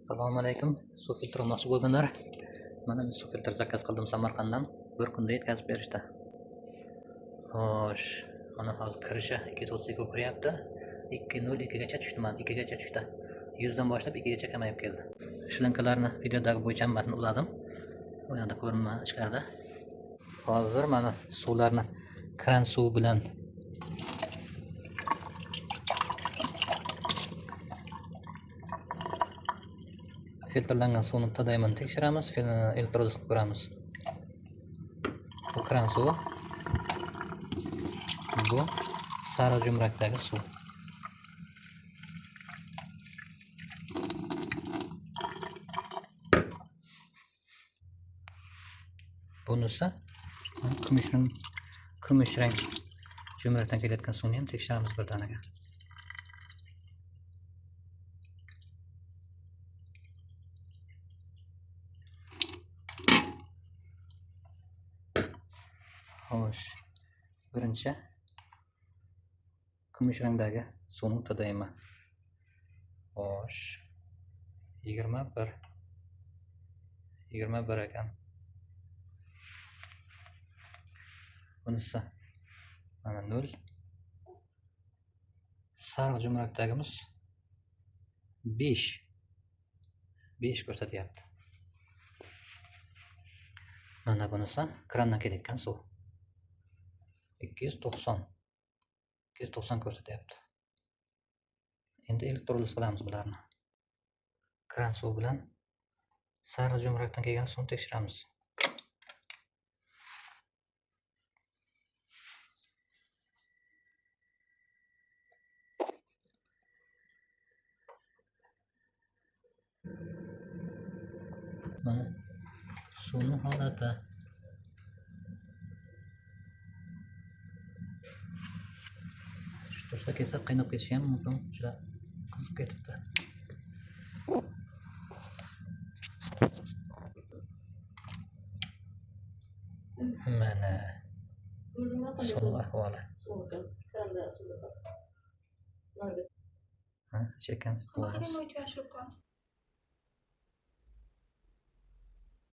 Assalomu alaykum. Suv filtri olmoqchi bo'lganlar. Mana men suv filtr zakaz qildim Samarqanddan. Bir kunda yetkazib berishdi. Xo'sh, mana hozir kirishi 232 ga kiryapti. 202 gacha tushdi, mana 2 gacha tushdi. 100 dan boshlab 2 gacha kamayib keldi. Shlankalarni videodagi bo'yicha hammasini uladim. Bu yerda ko'rinma ichkarida. Hozir mana suvlarni kran suv bilan filtrlangan suvni tadaymini tekshiramiz, elektrolizni ko'ramiz. Bu kran suvi. Bu sariq jumrakdagi suv. Bunisi kumush rang jumrakdan kelayotgan suvni ham tekshiramiz birdaniga. Xo'sh, birinchi kumush rangdagi suvning tadayimi. Xo'sh, 21 ekan. Bunisi mana 0. Sariq jumrakdagimiz 5 ko'rsatyapti. Mana bunisi krandan kelayotgan suv. 290 ko'rsatyapti. Endi elektroliz qilamiz bularni. Kran suv bilan sariq jumrakdan kelgan suvni tekshiramiz. Mana suvning holati. Tursa kelsa qaynab ketishi ham mumkin, juda qizib ketibdi. Mana suv ahvoli. Ha, chekansiz qilamiz.